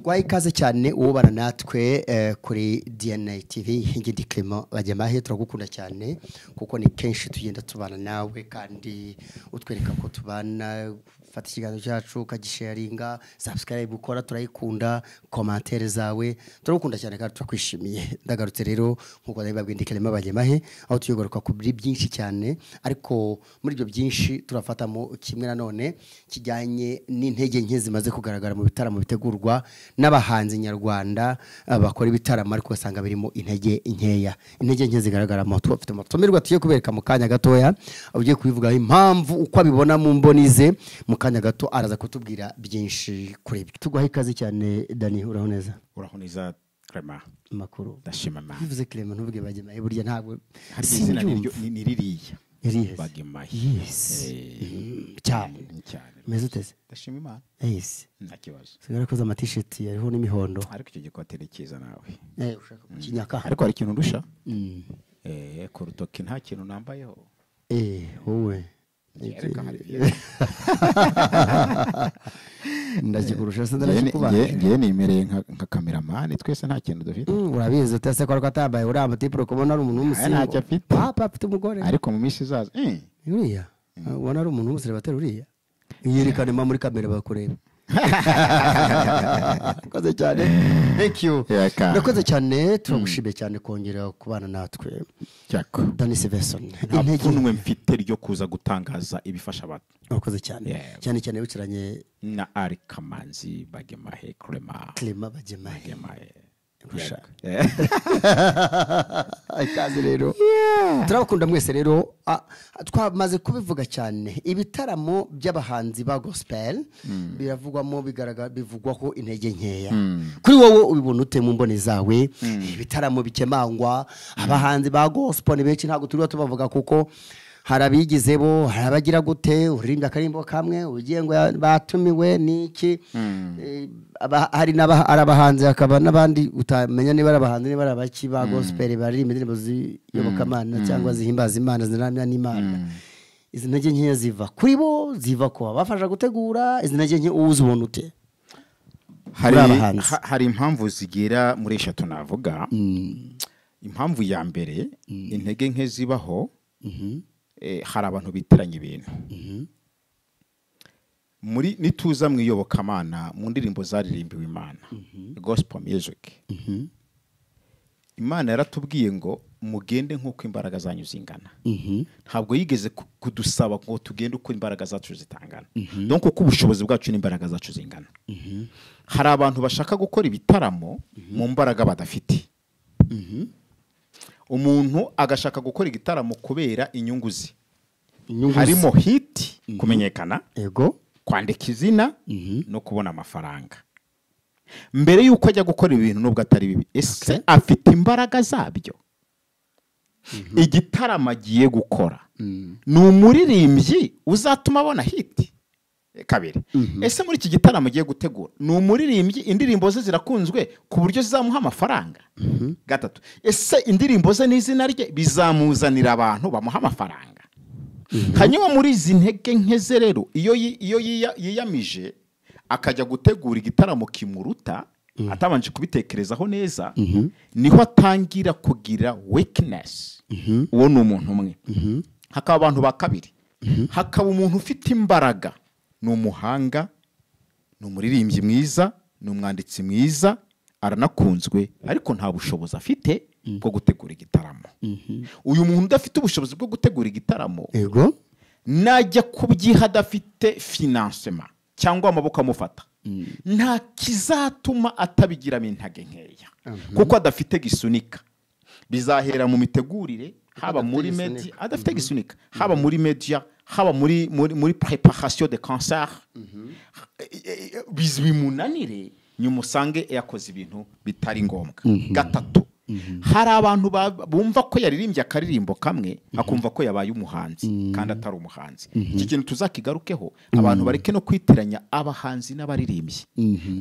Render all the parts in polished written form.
tugwaye ikaze cyane uwo bana natwe kuri DNA TV ngindi Clement bajyamahe turagukunda cyane kuko ni kenshi tugenda tubana nawe kandi utwereka ko tubana fata ikiganiro cyacu kagisharinga subscribe gukora turayikunda commentaire zawe turagukunda cyane kandi turakwishimiye ndagarutse rero nkuko ndababwiye ndi Clement bajyamahe aho tuyogaruka ku byinshi cyane ariko muri ibyo byinshi turafatamo kimwe na none kijyanye n'intege nke zimaze kugaragara mu bitaramo bitegurwa n'abahanzi nyarwanda bakora ibitaramo ariko basanga birimo intege nke zigaragara mu tufite mutumirwa tuye kubereka mu kanya gatoya ugiye kubivuga impamvu uko abibona mu mbonize mu kanya gato araza kutubwira byinshi kuri ibyo tugwahe ikaze cyane Dani urahoneza Clement makuru ndashima ma bivuze Clement ntuvuge bajyamahe burya ntabwo hari izina ni ririya bagemahe yes cyane meze uteze ndashima Imana yes nta kibazo sigara koza amatisheti yariho n'imihondo ariko icyo gikotere cyiza nawe ushaka kinyaka ariko hari ikintu ndusha ku rutoki nta kintu nambayeho wowe ndagikurusha se ndashikubaje ngiye nimereye nka cameraman twese nta kintu dufite urabizi utase ko atambaye uri amatipro kubona ari umuntu w'umusingo ntacyo afite papa afite umugore ariko mu minsi izaza uriya ubona ari umuntu w'umusire batera uriya yerekane muri kamera bakureba koze cyane thank you nakoze cyane turagushimiye cyane kongera kubana natwe cyako Dani Severson intege mfite ryo kuza gutangaza ibifasha abantu nakoze cyane wicaranye na Abahanzi bagemahe Clement bajyamahe ikaze rero turabakunda mwese rero twamaze kubivuga cyane ibitaramo by'abahanzi ba gospel biravugwamo bivugwaho intege nkeya kuri wowe ubibona ute mu mboni zawe ibitaramo bikemangwa abahanzi ba gospel ni benshi ntago turi tubavuga kuko harabigizebo harabagira gute uririmba karimbo kamwe ugiye ngo batumiwe niki hari n'abahanzi akaba nabandi utamenya niba arabahanzi niba arabaki ba gospel baririmba indirimbo ziyobokamana cyangwa zihimbaza Imana zinamya n'Imana izi ntege nke ziva kuri bo ziva ko bafasha gutegura izi ntege nke uzibona ute hari impamvu zigera muri 3 navuga impamvu ya mbere intege nke zibaho hari abantu bitiranye ibintu muri nituza mwiyobokamana mu ndirimbo zaririmbiwe Imana gospel music Imana yaratubwiye ngo mugende nkuko imbaraga zanyu zingana ntabwo yigeze kudusaba ngo tugende uko imbaraga zacu zitangana donc uko ubushobozi bwacu n'imbaraga zacu zingana hari abantu bashaka gukora ibitaramo mu mbaraga badafite umuntu agashaka gukora igitaramo kubera inyungu ze harimo hit kumenyekana ego kwandika izina no kubona amafaranga mbere yuko ajya gukora ibintu nubwo atari bibi ese afite imbaraga zabyo igitaramo agiye gukora ni umuririmbyi uzatuma abona hit kabiri ese muri iki gitaramo agiye gutegura ni umuririmbyi indirimbo ze zirakunzwe ku buryo zizamuha amafaranga gatatu ese indirimbo ze n'izina rye bizamuzanira abantu bamuha amafaranga hanyuma muri izi ntege nke ze rero iyo yiyamije akajya gutegura igitaramo kimuruta atabanje kubitekerezaho neza niho atangira kugira weakness uwo ni umuntu umwe hakaba abantu ba kabiri hakaba umuntu ufite imbaraga ni umuhanga ni umuririmbyi mwiza ni umwanditsi mwiza aranakunzwe ariko nta bushobozi afite bwo gutegura igitaramo uyu muntu udafite ubushobozi bwo gutegura igitaramo yego najya kubyiha adafite financement cyangwa amaboko amufata nta kizatuma atabigiramo intege nkeya kuko adafite gisunika bizahera mu mitegurire haba muri media adafite gisunika haba muri media haba muri préparation de concert bizimunanire nyumusange yakoze ibintu bitari ngombwa gatatu hari abantu bumva ko yaririmbye akaririmbo kamwe akumva ko yabaye umuhanzi kandi atari umuhanzi iki kintu tuzakigarukeho abantu bareke no kwitiranya abahanzi n'abaririmbyi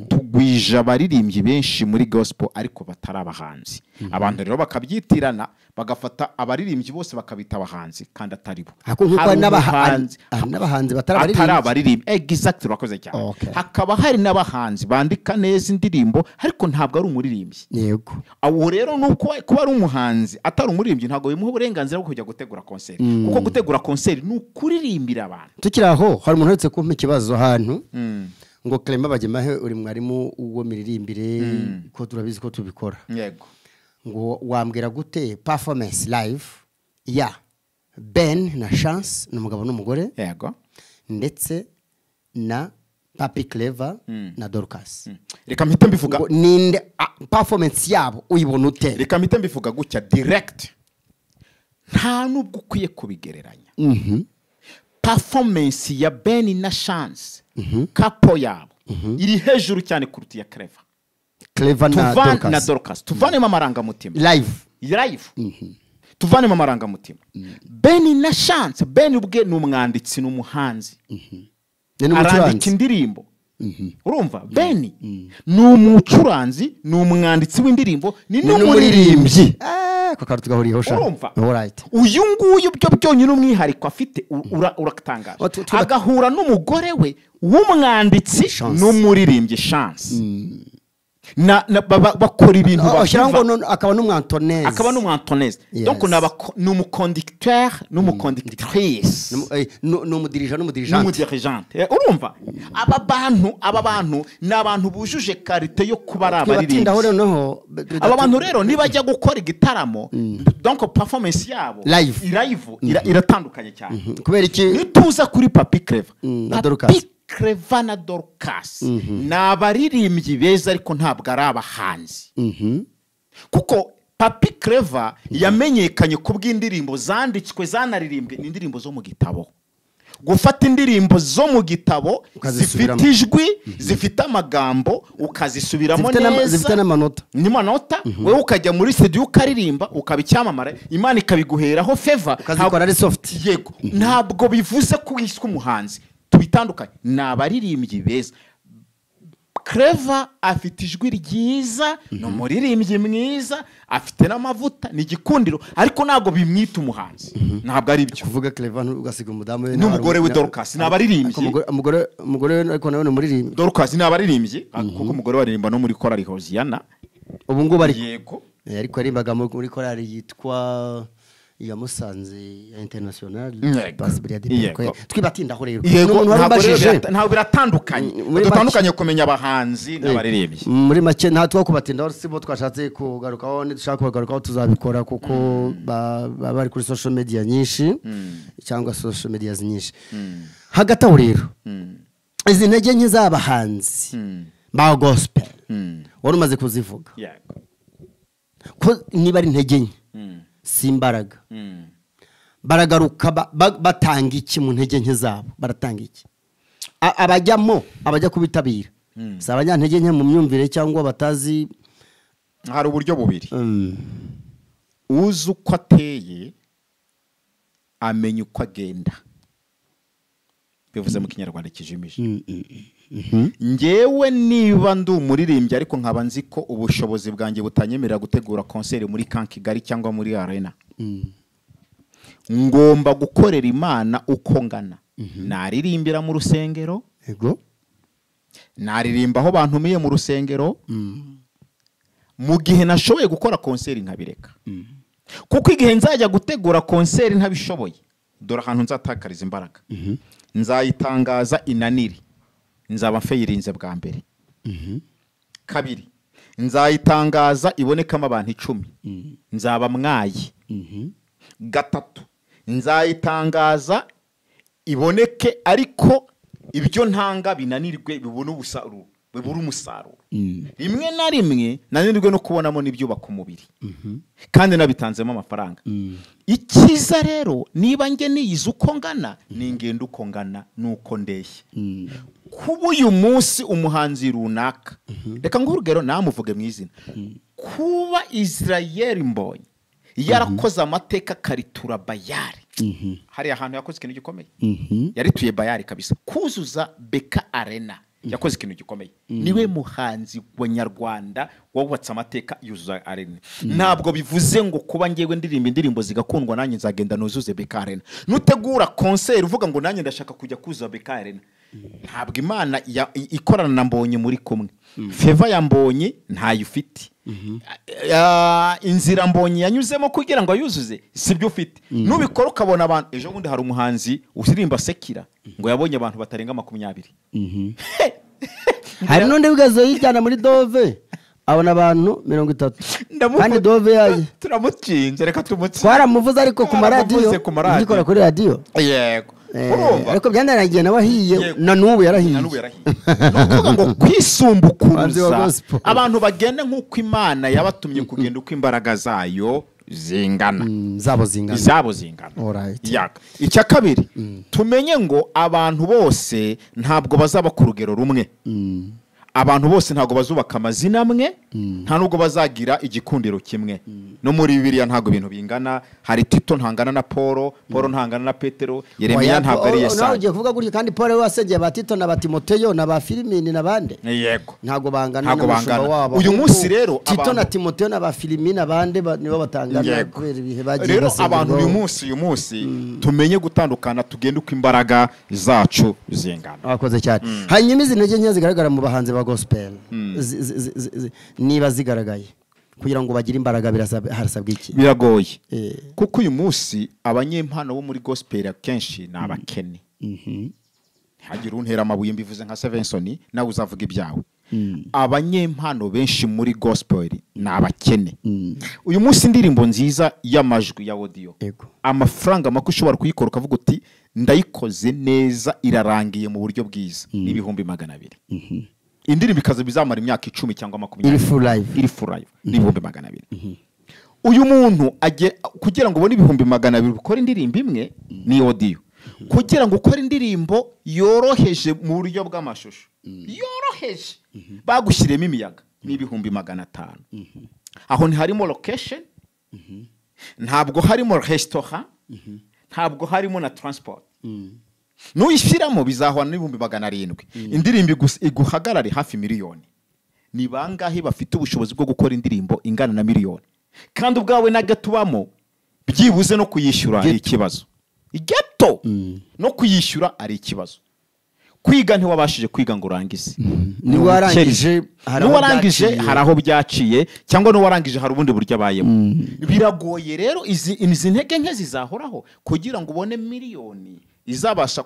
tugwije abaririmbyi benshi muri gospel ariko batari abahanzi abantu rero bakabyitirana bagafata abaririmbyi bose bakabita abahanzi kandi atari bo. Hari n'abahanzi batari abaririmbyi. Exactly, urakoze cyane. Hakaba hari n'abahanzi bandika neza indirimbo ariko ntabwo ari umuririmbyi. Yego. Aho rero nuko kuba ari umuhanzi atari umuririmbyi ntabwo bimuha uburenganzira bwo kujya gutegura concert. Kuko gutegura concert ni ukuririmbira abantu. Tukiraho hari umuntu uretse kumpa ikibazo ahantu ngo Clement Bagemahe uri mwarimu uwo miririmbire ko turabizi ko tubikora. Yego. Ngo wambwira gute performance live ya Ben na Chance n'umugabo n'umugore. Yego. Ndetse na Papi Clever na Dorcas. Reka mpite mbivuga ninde performance yabo uyibona ute? Reka mpite mbivuga gutya direct. Nta nubwo ukwiye kubigereranya. Performance ya Ben na Chance kapo yabo iri hejuru cyane kuruta ya Clever na Dorcas. Tuvanemo amarangamutima live. Tuvanemo amarangamutima. Ben na Chance, Ben ubwe ni umwanditsi n'umuhanzi. Arandika indirimbo. Urumva? Ben ni umucuranzi, ni umwanditsi w'indirimbo, ni n'umuririmbyi. Ko karutu gahuriyeho sha. Alright. Uyu nguyu byo byonyine umwihariko afite uratangaje. Agahura n'umugore we w'umwanditsi n'umuririmbyi Chance. Bakora ibintu akaba n'umwantonese. Donc ni umuconducteur n'umuconductrice. n'umudirigente. Urumva? Aba bantu ni abantu bujuje karite yo kuba ari abaririmbyi. Aba bantu rero niba ajya gukora igitaramo, donc performance yabo live iratandukanye cyane. Kubera iki? Nituza kuri Papi Clever na Dorcas. Clever na Dorcas ni abaririmbyi beza ariko ntabwo ari abahanzi. Kuko Papi Clever yamenyekanye kubw'indirimbo zanditswe zanaririmbwe n'indirimbo zo mu gitabo. Gufata indirimbo zo mu gitabo zifite ijwi, zifite amagambo, ukazisubiramo neza, zifite n'amanota, wewe ukajya muri studio ukaririmba, ukabicyamamara, Imana ikabiguheraho favor, ukazikora ari soft. Yego. Ntabwo bivuze ko wiswe umuhanzi. Tubitandukanye. Ni abaririmbyi beza. Clever afite ijwi ryiza, no muririmbyi mwiza, afite n'amavuta, ni gikundiro, ariko ntabwo bimwita umuhanzi. Ntabwo ari byo. Kuvuga Clever ugasiga umudamu we n'umugore we Dorcas ni abaririmbyi. Umugore ariko nawe ni muririmbyi. Dorcas ni abaririmbyi, kuko umugore waririmba no muri korali Hosiana. Ubu ngubu ari. Yego. Ariko arimbaga muri korali yitwa ya Musanze International twibatindaho rero. Ntabwo biratandukanye. Dutandukanye kumenya abahanzi n'abaririmbyi. Muri make nta twakubatindaho sibo twashatse kugarukaho, dushaka kugarukaho tuzabikora kuko bari kuri social media nyinshi cyangwa social media nyinshi. Hagati aho rero izi ntege nke z'abahanzi ba gospel wari umaze kuzivuga ko niba ari intege nke simbaraga baragaruka batanga iki mu ntege nke zabo? Baratanga iki? abajya kubitabira si abanyantege nke mu myumvire cyangwa batazi? Hari uburyo bubiri. Uzi uko ateye amenya uko agenda, bivuze mu kinyarwanda kijimije. Ngewe niba ndi umuririmbyi ariko nkaba nzi ko ubushobozi bwanjye butanyemerera gutegura concert muri Kigali cyangwa muri arena, ngomba gukorera Imana uko ngana. Naririmbira mu rusengero, naririmba aho bantumiye mu rusengero, mu gihe nashoboye gukora concert nkabireka. Kuko igihe nzajya gutegura concert ntabishoboye, dore ahantu nzatakariza imbaraga. Nzayitangaza inaniri, nzaba mfeyirinze bwa mbere. Kabiri, nzayitangaza ibonekamo abantu 10, nzaba mwayi. Gatatu, nzayitangaza iboneke ariko ibyo ntanga binanirwe bibona ubusaruro, bibura umusaruro. Rimwe na rimwe nanirwe no kubonamo n'ibyubaka umubiri, kandi nabitanzemo amafaranga. Ikiza rero niba nge niyize uko ngana, ningenda uko ngana nuko ndeshye. Kuba uyu munsi umuhanzi runaka, reka ngurugero namuvuge mu izina, kuba Israel Mbonyi yarakoze amateka karitura Bayari. Hari ahantu yakoze ikintu gikomeye, yarituye Bayari kabisa, kuzuza Beka Arena yakoze ikintu gikomeye niwe muhanzi wa nyarwanda wubatse amateka yuzuza arena ntabwo bivuze ngo kuba ngewe ndirimba indirimbo zigakundwa nanjye nzagenda nuzuze BK Arena nutegura concert uvuga ngo nanjye ndashaka kujya kuzuza BK Arena ntabwo Imana ikorana na Mbonyi muri kumwe Feva ya Mbonyi ntayo ufite inzira Mbonyi yanyuzemo kugira ngo ayuzuze sibyo ufite nubikora ukabona abantu ejo bundi hari umuhanzi uririmba Sekira ngo yabonye abantu batarenga 20 hari n'undi bigazo yijyana muri Dove abona abantu 30 kandi Dove yaje turamucinze reka tumutse twaramuvuze ariko ku maradiyo ndikora kuri radio yego ariko byandaragiye nabahiye na nubu yarahiye nukuvuga ngo kwisumbukuruza abantu bagende nk'uko Imana yabatumye kugenda uko imbaraga zayo zingana zabo zingana icya kabiri tumenye ngo abantu bose ntabwo bazaba ku rugero rumwe abantu bose ntago bazubaka amazina amwe nta nubwo bazagira igikundiro kimwe no muri Bibiliya ntago ibintu bingana hari Tito ntangana na Paulo ntangana na Petero Yeremiya ntago ari Yesaya nawe ugiye kuvuga gutya kandi Paulo wasengeye ba Tito na ba Timoteyo na ba Filimini nabande yego ntago bangana n'umushumba wabo uyu munsi rero Tito na Timoteyo na ba Filimini abande nibo batangana kubera ibihe bagiye rero abantu uyu munsi tumenye gutandukana tugende uko imbaraga zacu zingana akoze cyane hanyuma izi ntege nke zigaragara mu bahanzi ba gospel niba zigaragaye kugira ngo bagire imbaraga harasabwa iki biragoye kuko uyu munsi abanyempano bo muri gospel akenshi ni abakene hagira untera amabuye mbivuze nka Sevenson nawe uzavuga ibyawe abanyempano benshi muri gospel ni abakene uyu munsi indirimbo nziza y'amajwi ya audio amafaranga make ushobora kuyikora ukavuga uti ndayikoze neza irarangiye mu buryo bwiza n'ibihumbi 200 indirimbo ikaza bizamara imyaka 10 cyangwa 20 iri full live n'ibihumbi 200 uyu muntu kugira ngo ubone ibihumbi 200 ukora indirimbo imwe ni audio kugira ngo ukore indirimbo yoroheje mu buryo bw'amashusho yoroheje bagushyiremo imiyaga n'ibihumbi 500 aho ni harimo location ntabwo harimo restaurant ntabwo harimo na transport nuyishyiramo bizahwana n'ibihumbi 700 indirimbo iguhagarare hafi miliyoni ni bangahe bafite ubushobozi bwo gukora indirimbo ingana na miliyoni kandi ubwawe nagatubamo byibuze no kuyishyura ari ikibazo igeto no kuyishyura ari ikibazo kwiga ntiwabashije kwiga ngo urangize niwarangije hari aho byaciye cyangwa n'uwarangije hari ubundi buryo abayemo biragoye rero izi ntege nke zizahoraho kugira ngo ubone miliyoni izabasha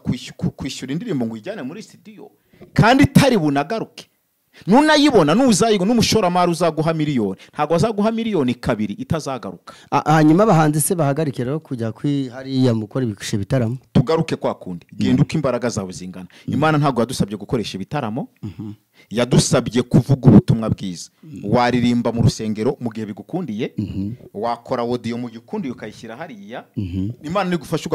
kwishyura indirimbo ngo ijyane muri studio kandi itari bunagaruke nunayibona nuzayigo n'umushoramari uzaguha miliyoni ntago azaguha miliyoni 2 itazagaruka hanyuma abahanzi se bahagarike rero kujya hariya mukora ibikishe bitaramo tugaruke kwa kundi genda uko imbaraga zawe zingana Imana ntago yadusabye gukoresha ibitaramo yadusabye kuvuga ubutumwa bwiza waririmba mu rusengero mu gihe bigukundiye wakora audio mu gikundiye ukayishyira hariya Imana nigufasha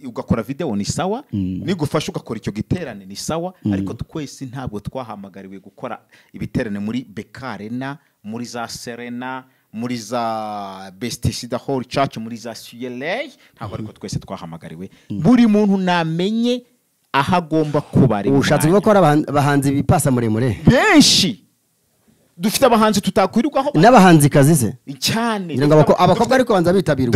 ugakora video ni sawa nigufasha ugakora icyo giterane ni sawa ariko twese ntabwo twahamagariwe gukora ibiterane muri BK Arena muri za Serena muri za Bestisida Hall Church muri za CLA ntabwo ariko twese twahamagariwe buri muntu namenye ahagomba kubari ushatse ngo kora abahanzi bipasa muremure benshi dufite abahanzi tutakwirukaho n'abahanzi kazi se cyane abakobwa ariko banza bitabirwa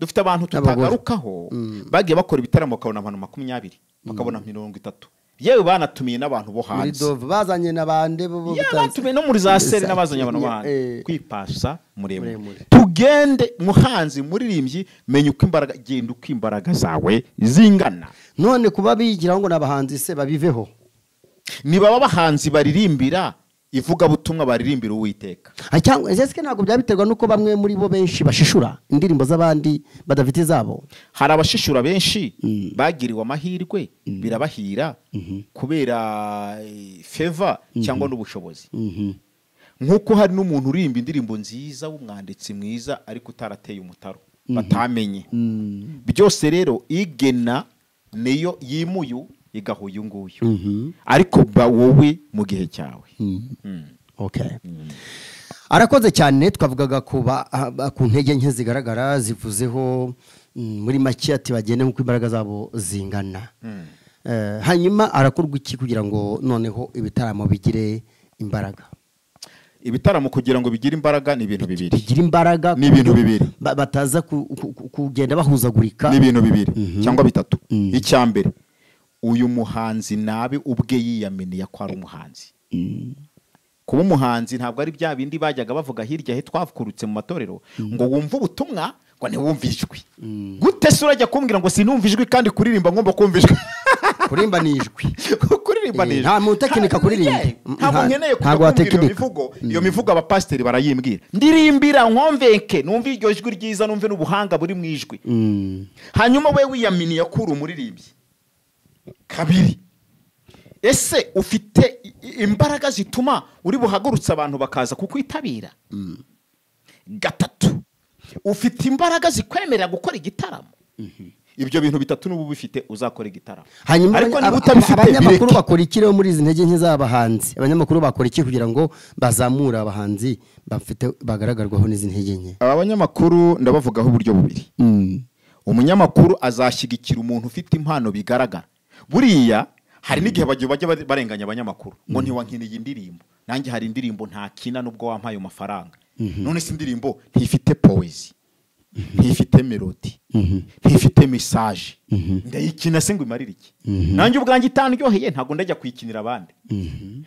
dufite abantu tutagarukaho bagiye bakora ibitaramo bakabona abantu 20 bakabona 30 yewe banatumiye n'abantu bo hanze bazanye nabande batumiye no muri za seri n'abazanye abantu bahandi kwipasa muremure tugende muhanzi muririmbyi menya uko imbaraga genda uko imbaraga zawe zingana none kuba bigira ngo nabahanzi se babiveho niba abahanzi baririmbira ivuga butumwa baririmbira Uwiteka cyangwa ezeske ntago byabiterwa nuko bamwe muri bo benshi bashishura indirimbo z'abandi badafite zabo hari abashishura benshi bagiriwe amahirwe birabahira kubera favor cyangwa n'ubushobozi nkuko hari n'umuntu urimba indirimbo nziza w'umwanditsi mwiza ariko utarateye umutaro batamenye byose rero igena niyo yimuyu igahuye nguyu ariko wowe mu gihe cyawe okay arakoze cyane twavugaga ku ntege nke zigaragara zivuzeho muri make ati bagende nk'uko imbaraga zabo zingana hanyuma arakorwa iki kugira ngo noneho ibitaramo bigire imbaraga? Ibitaramo kugira ngo bigire imbaraga ni ibintu bibiri. Bigira imbaraga ni ibintu bibiri. Bataza kugenda bahuzagurika. Ni ibintu bibiri cyangwa bitatu. Icyambere, uyu muhanzi nabe ubwe yiyaminiye ko ari umuhanzi. Kuba umuhanzi ntabwo ari bya bindi bajyaga bavuga hirya he twakurutse mu matorero ngo wumve ubutumwa ngo ntiwumve ijwi. Gute se urajya kumbwira ngo sinumve ijwi kandi kuririmba ngomba kumva ijwi? Kurimba ni ijwi. Kuririmba ni ijwi. Nta mu tekinika kuririmba. Ntabwo nkeneye kuvuga iyo mivugo abapasiteri barayimbwira. Ndirimbira nkomveke numve iryo jwi ryiza numve n'ubuhanga buri mu ijwi. Hanyuma we wiyaminiye ko uri umuririmbyi. Kabiri, ese ufite imbaraga zituma uri buhagurutse abantu bakaza kukwitabira? Gatatu, ufite imbaraga zikwemerera gukora igitaramo? Ibyo bintu bitatu n'ubu bifite uzakora igitaramo. Ariko niba utabifite abanyamakuru bakora iki rero muri izi ntege nke z'abahanzi? Abanyamakuru bakora iki kugira ngo bazamure abahanzi bafite bagaragarwaho n'izi ntege nke? Abanyamakuru ndabavugaho uburyo bubiri. Umunyamakuru azashyigikira umuntu ufite impano bigaragara. Buriya hari n'igihe bajya barenganya abanyamakuru ngo ntiwankiniye indirimbo, nanjye hari indirimbo ntakina nubwo wampaye amafaranga. None se indirimbo ntifite poezi, ntifite melody, ntifite message, ndayikina se ngo imarire iki? Nanjye ubwanjye itanryoheye ntago ndajya kuyikinira abandi.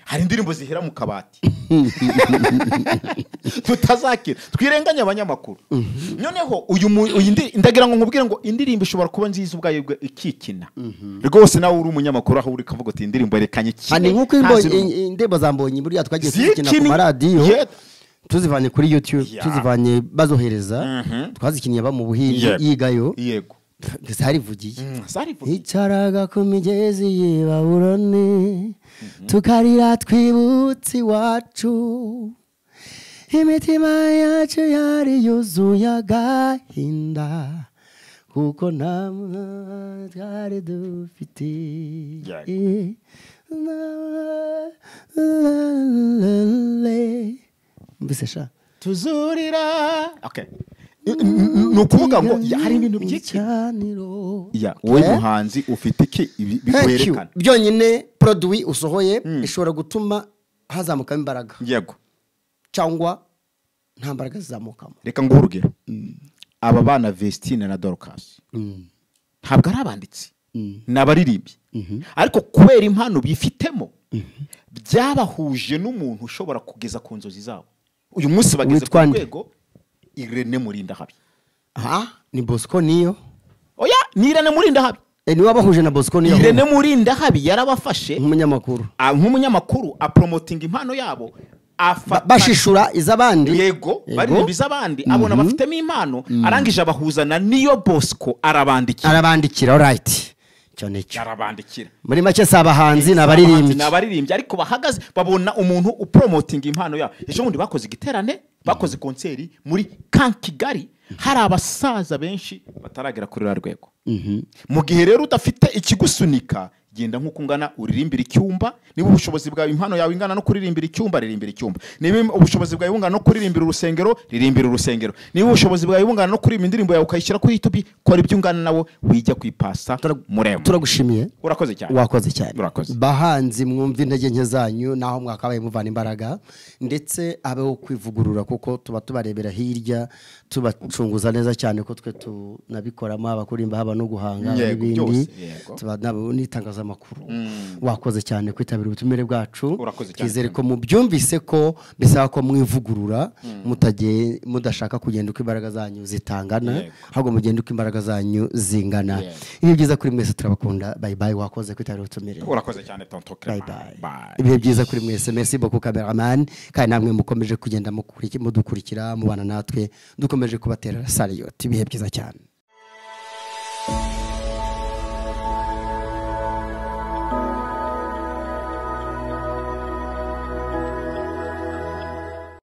Hari indirimbo zihera mu kabati tutazakira, twirenganya abanyamakuru. Noneho uyu ndagira ngo nkubwire ngo indirimbo ishobora kuba nziza ubwayo ikikina. Rwose nawe uri umunyamakuru aho uri kavuga ati indirimbo yerekanye iki? Hani nkuko indembo zambonye buriya twagiye zikina ku maradiyo, tuzivanye kuri YouTube, tuzivanye bazohereza, twazikiniye ba mu buhindi yigayo. Yego. Zarivugiye. Icaraga ku migezi y'Ibabuloni, tukarira twibutse iwacu, imitima yacu yari yuzuye agahinda, kuko nta mwana twari dufite. Mbese sha tuzurira. Okay. Nukuvuga ngo hari ibintu byiki. Wowe muhanzi ufite iki bikwerekana? Byonyine produit usohoye ishobora gutuma hazamuka imbaraga. Yego. Cyangwa nta mbaraga zizamukamo. Reka ngurugero. Aba bana Vestine na Dorcas ntabwo ari abanditsi, n'abaririmbyi, ariko kubera impano bifitemo byabahuje n'umuntu ushobora kugeza ku nzozi zabo. Uyu munsi bageze ku rwego Irene Murindahabi. Ni Bosco niyo? Oya, ni Irene Murindahabi. Ni wabahuje na Bosco niyo? Irene Murindahabi yarabafashe nk'umunyamakuru apromoting impano yabo, bashishura izabandi. Yego, baririmba izabandi, abona bafitemo impano, arangije abahuzana niyo Bosco arabandikira. Alright. Yarabandikira. Muri make s'abahanzi n'abaririmbyi ariko bahagaze babona umuntu upromoting impano yabo. Ejo bundi bakoze igiterane, bakoze konseri muri Kigali, hari abasaza benshi bataragera kuri rwego. Mu gihe rero udafite ikigusunika, genda nkuko ungana uririmbira icyumba. Niba ubushobozi bwawe impano yawe ingana no kuririmbira icyumba, ririmbira icyumba. Niba ubushobozi bwawe bungana no kuririmbira urusengero, ririmbira urusengero. Niba ubushobozi bwawe bungana no kuririmba indirimbo yawe ukayishyira kuri YouTube, kora ibyo ungana nawo, wijya kwipasa murembo. Turagushimiye. Urakoze cyane. Wakoze cyane. Bahanzi mwumva intege nke zanyu naho mwakabaye muvana imbaraga, ndetse abeho kwivugurura kuko tuba tubarebera hirya, tubacunguza neza cyane ko twe tunabikoramo abakurimba haba no guhanga n'ibindi. Tuba nabo nitangaza amakuru. Wakoze cyane kwitabira ubutumire bwacu. Twizere ko mubyumvise ko bisaba ko mwivugurura, mudashaka kugenda uko imbaraga zanyu zitangana, ahubwo mugenda uko imbaraga zanyu zingana. Ibi byiza kuri mwese, turabakunda. Bye bye. Wakoze kwitabira ubutumire. Urakoze cyane tonto Clement. Bye. Ibi byiza kuri mwese. Merci beaucoup cameraman. Kandi namwe mukomeje kugenda mudukurikira, mubana natwe, dukomeje kubatera saliyoti. Ibihe byiza cyane.